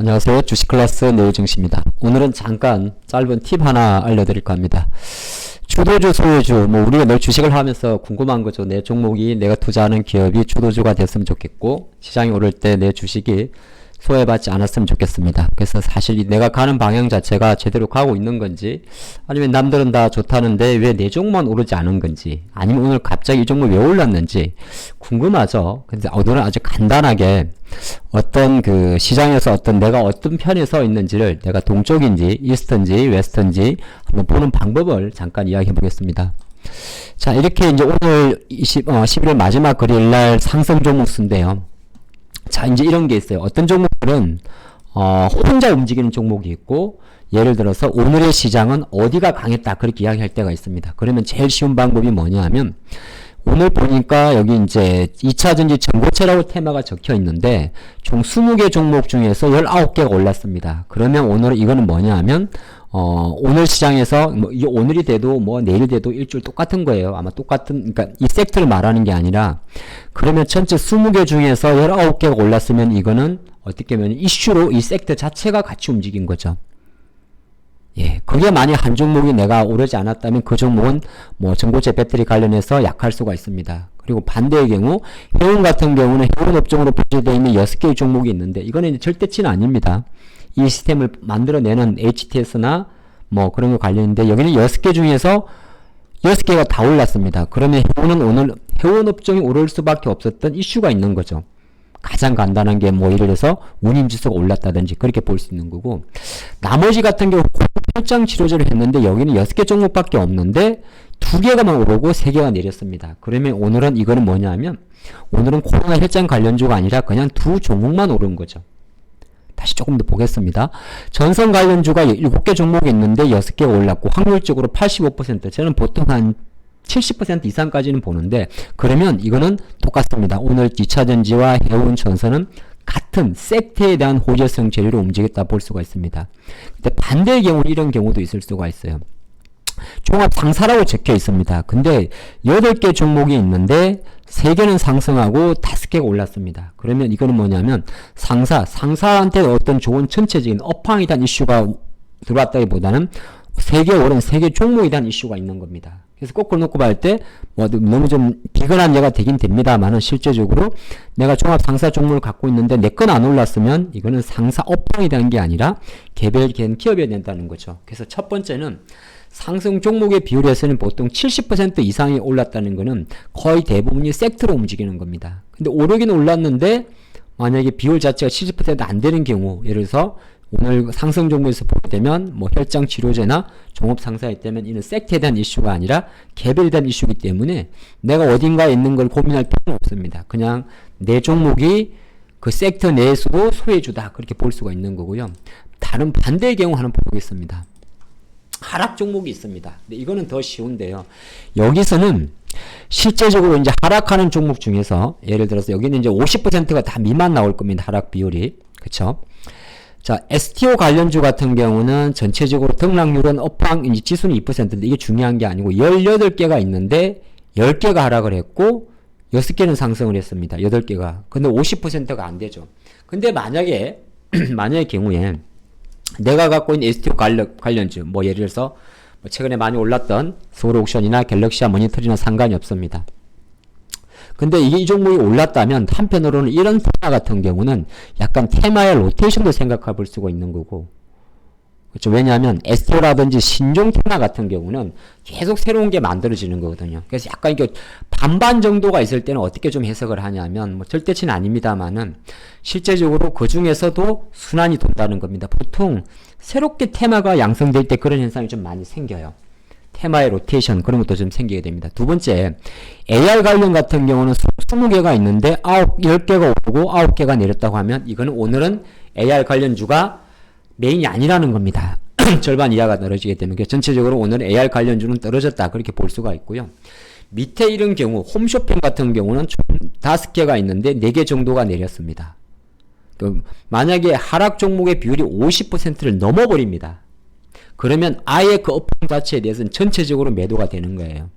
안녕하세요. 주식클래스 노유정씨입니다. 오늘은 잠깐 짧은 팁 하나 알려드릴까 합니다. 주도주, 소유주, 우리가 늘 주식을 하면서 궁금한 거죠. 내 종목이, 내가 투자하는 기업이 주도주가 됐으면 좋겠고, 시장이 오를 때 내 주식이 소외받지 않았으면 좋겠습니다. 그래서 사실 내가 가는 방향 자체가 제대로 가고 있는 건지, 아니면 남들은 다 좋다는데 왜 내 종목만 오르지 않은 건지, 아니면 오늘 갑자기 이 종목 왜 올랐는지 궁금하죠. 근데 오늘은 아주 간단하게 어떤 그 시장에서 내가 어떤 편에 서 있는지를, 내가 동쪽인지 이스트인지 웨스트인지 한번 보는 방법을 잠깐 이야기해 보겠습니다. 자, 이렇게 이제 오늘 11월 마지막 거래일날 상승 종목 수인데요. 자, 이제 이런 게 있어요. 어떤 종목들은 혼자 움직이는 종목이 있고, 예를 들어서 오늘의 시장은 어디가 강했다 그렇게 이야기할 때가 있습니다. 그러면 제일 쉬운 방법이 뭐냐 하면, 오늘 보니까 여기 이제 2차전지 전고체라고 테마가 적혀 있는데 총 20개 종목 중에서 19개가 올랐습니다. 그러면 오늘은 이거는 뭐냐 하면 오늘 시장에서 이게 오늘이 돼도 내일이 돼도 일주일 똑같은 거예요. 아마 똑같은, 그러니까 이 섹터를 말하는 게 아니라, 그러면 전체 20개 중에서 19개가 올랐으면 이거는 어떻게 보면 이슈로 이 섹터 자체가 같이 움직인 거죠. 예, 그게 만약 한 종목이 내가 오르지 않았다면 그 종목은 전고체 배터리 관련해서 약할 수가 있습니다. 그리고 반대의 경우, 해운 같은 경우는 해운 업종으로 분류되어 있는 6개의 종목이 있는데, 이거는 이제 절대치는 아닙니다. 이 시스템을 만들어내는 HTS나 그런 거 관련인데, 여기는 6개 중에서 6개가 다 올랐습니다. 그러면 해운은 오늘 해운 업종이 오를 수밖에 없었던 이슈가 있는 거죠. 가장 간단한 게 예를 들어서 운임지수가 올랐다든지 그렇게 볼 수 있는 거고, 나머지 같은 경우 혈장 치료제를 했는데 여기는 6개 종목밖에 없는데 2개가만 오르고 3개가 내렸습니다. 그러면 오늘은 이거는 뭐냐 하면, 오늘은 코로나 혈장 관련주가 아니라 그냥 2 종목만 오른 거죠. 다시 조금 더 보겠습니다. 전선 관련주가 7개 종목이 있는데 6개가 올랐고, 확률적으로 85%, 저는 보통 한 70% 이상까지는 보는데, 그러면 이거는 똑같습니다. 오늘 2차전지와 해운, 전선은 같은 섹터에 대한 호재성 재료로 움직였다 볼 수가 있습니다. 근데 반대의 경우는 이런 경우도 있을 수가 있어요. 종합 상사라고 적혀 있습니다. 근데 8개 종목이 있는데 3개는 상승하고 5개가 올랐습니다. 그러면 이거는 뭐냐면, 상사한테 어떤 좋은 전체적인 업황에 대한 이슈가 들어왔다기보다는 3개 오른 3개 종목에 대한 이슈가 있는 겁니다. 그래서 거꾸로 놓고 볼 때 너무 좀 비근한 예가 되긴 됩니다만은, 실제적으로 내가 종합 상사 종목을 갖고 있는데 내 건 안 올랐으면 이거는 상사 업황에 대한 게 아니라 개별 기업에 된다는 거죠. 그래서 첫 번째는 상승 종목의 비율에서는 보통 70% 이상이 올랐다는 거는 거의 대부분이 섹터로 움직이는 겁니다. 근데 오르긴 올랐는데 만약에 비율 자체가 70%안 되는 경우, 예를 들어서 오늘 상승 종목에서 보게 되면 혈장 치료제나 종합 상사에 되면 이는 섹터에 대한 이슈가 아니라 개별에 대한 이슈이기 때문에 내가 어딘가에 있는 걸 고민할 필요는 없습니다. 그냥 내 종목이 그 섹터 내에서도 소외주다 그렇게 볼 수가 있는 거고요. 다른 반대의 경우 하나 보겠습니다. 하락 종목이 있습니다. 근데 이거는 더 쉬운데요. 여기서는 실제적으로 이제 하락하는 종목 중에서, 예를 들어서 여기는 이제 50%가 다 미만 나올 겁니다. 하락 비율이. 그쵸? 자, STO 관련주 같은 경우는 전체적으로 등락률은 업황, 지수는 2%인데 이게 중요한 게 아니고 18개가 있는데 10개가 하락을 했고 6개는 상승을 했습니다. 8개가. 근데 50%가 안 되죠. 근데 만약의 경우에 내가 갖고 있는 STO 관련주, 예를 들어서 최근에 많이 올랐던 서울옥션이나 갤럭시아 모니터링이나 상관이 없습니다. 근데 이 종목이 올랐다면 한편으로는 이런 테마 같은 경우는 약간 테마의 로테이션도 생각해 볼 수가 있는 거고, 그렇죠? 왜냐하면 STO라든지 신종 테마 같은 경우는 계속 새로운 게 만들어지는 거거든요. 그래서 약간 이게 반반 정도가 있을 때는 어떻게 좀 해석을 하냐면, 절대치는 아닙니다만은 실제적으로 그 중에서도 순환이 돈다는 겁니다. 보통 새롭게 테마가 양성될 때 그런 현상이 좀 많이 생겨요. 테마의 로테이션, 그런 것도 좀 생기게 됩니다. 두 번째, AR 관련 같은 경우는 20개가 있는데 10개가 오르고 9개가 내렸다고 하면 이거는 오늘은 AR 관련주가 메인이 아니라는 겁니다. 절반 이하가 떨어지게 되면, 전체적으로 오늘 AR 관련주는 떨어졌다 그렇게 볼 수가 있고요. 밑에 이런 경우 홈쇼핑 같은 경우는 총 5개가 있는데 4개 정도가 내렸습니다. 만약에 하락 종목의 비율이 50%를 넘어버립니다. 그러면 아예 그 업황 자체에 대해서는 전체적으로 매도가 되는 거예요.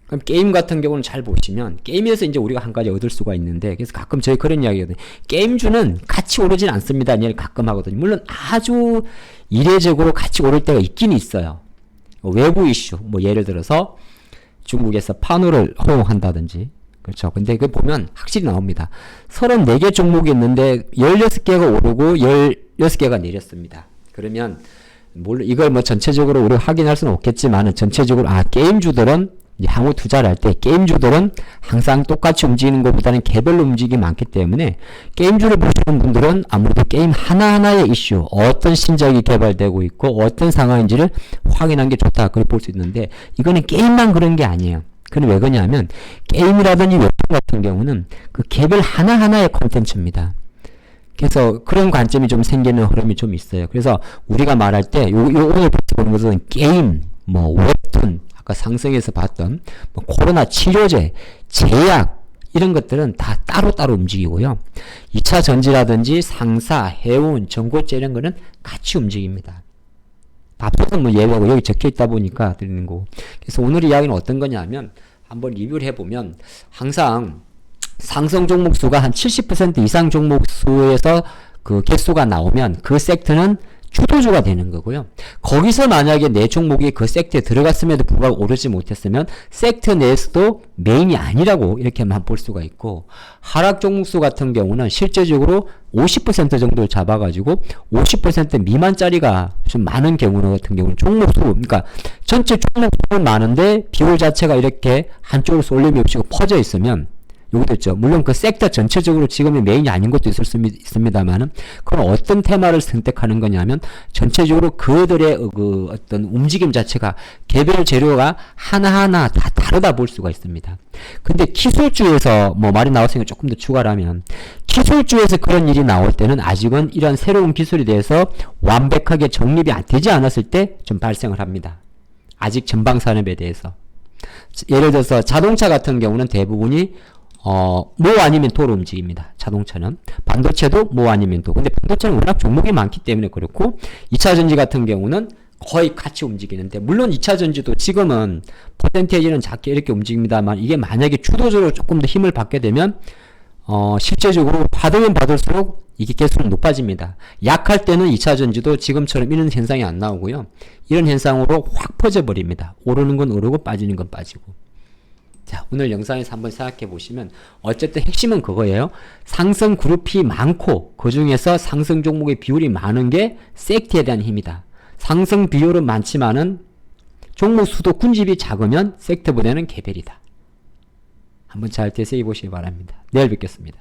그럼 게임 같은 경우는 잘 보시면 게임에서 이제 우리가 한 가지 얻을 수가 있는데 그래서 가끔 저희 그런 이야기거든요. 게임주는 같이 오르진 않습니다. 이야기를 가끔 하거든요. 물론 아주 이례적으로 같이 오를 때가 있긴 있어요. 외부 이슈 뭐 예를 들어서 중국에서 판호를 허용한다든지 그렇죠. 근데 그 보면 확실히 나옵니다. 34개 종목이 있는데 16개가 오르고 16개가 내렸습니다. 그러면 물론 이걸 뭐 전체적으로 우리가 확인할 수는 없겠지만은 전체적으로 게임주들은 향후 투자를 할 때 게임주들은 항상 똑같이 움직이는 것보다는 개별로 움직임이 많기 때문에 게임주를 보시는 분들은 아무래도 게임 하나하나의 이슈, 어떤 신작이 개발되고 있고 어떤 상황인지를 확인한 게 좋다 그렇게 볼 수 있는데 이거는 게임만 그런 게 아니에요. 그건 왜 그러냐면 게임이라든지 웹툰 같은 경우는 그 개별 하나하나의 콘텐츠입니다. 그래서 그런 관점이 좀 생기는 흐름이 좀 있어요. 그래서 우리가 말할 때 오늘 보는 것은 게임, 뭐 웹툰, 아까 상승에서 봤던 뭐 코로나 치료제, 제약 이런 것들은 다 따로따로 움직이고요. 2차 전지라든지 상사, 해운, 전고체 이런 거는 같이 움직입니다. 앞서서 뭐 예고하고 여기 적혀 있다 보니까 드리는 거고. 그래서 오늘 이야기는 어떤 거냐면 한번 리뷰를 해보면 항상 상승 종목 수가 한 70% 이상 종목 수에서 그 개수가 나오면 그 섹터는 주도주가 되는 거고요. 거기서 만약에 내 종목이 그 섹터에 들어갔음에도 불구하고 오르지 못했으면 섹터 내에서도 메인이 아니라고 이렇게만 볼 수가 있고 하락 종목수 같은 경우는 실제적으로 50% 정도를 잡아가지고 50% 미만짜리가 좀 많은 경우 같은 경우는 종목수 그러니까 전체 종목수는 많은데 비율 자체가 이렇게 한쪽으로 쏠림이 없이 퍼져 있으면 여기도 있죠. 물론 그 섹터 전체적으로 지금의 메인이 아닌 것도 있습니다만은, 그건 어떤 테마를 선택하는 거냐면, 전체적으로 그들의 그 어떤 움직임 자체가 개별 재료가 하나하나 다 다르다 볼 수가 있습니다. 근데 기술주에서 뭐 말이 나왔으니까 조금 더 추가를 하면, 기술주에서 그런 일이 나올 때는 아직은 이런 새로운 기술에 대해서 완벽하게 정립이 되지 않았을 때 좀 발생을 합니다. 아직 전방 산업에 대해서. 예를 들어서 자동차 같은 경우는 대부분이 모 아니면 도로 움직입니다. 자동차는. 반도체도 모 아니면 도. 근데 반도체는 워낙 종목이 많기 때문에 그렇고 2차 전지 같은 경우는 거의 같이 움직이는데 물론 2차 전지도 지금은 퍼센테이지는 작게 이렇게 움직입니다만 이게 만약에 주도적으로 조금 더 힘을 받게 되면 실제적으로 받으면 받을수록 이게 개수는 높아집니다. 약할 때는 2차 전지도 지금처럼 이런 현상이 안 나오고요. 이런 현상으로 확 퍼져버립니다. 오르는 건 오르고 빠지는 건 빠지고. 자, 오늘 영상에서 한번 생각해 보시면 어쨌든 핵심은 그거예요. 상승 그룹이 많고 그 중에서 상승 종목의 비율이 많은 게 섹터에 대한 힘이다. 상승 비율은 많지만은 종목 수도 군집이 작으면 섹터보다는 개별이다. 한번 잘 되새겨 보시기 바랍니다. 내일 뵙겠습니다.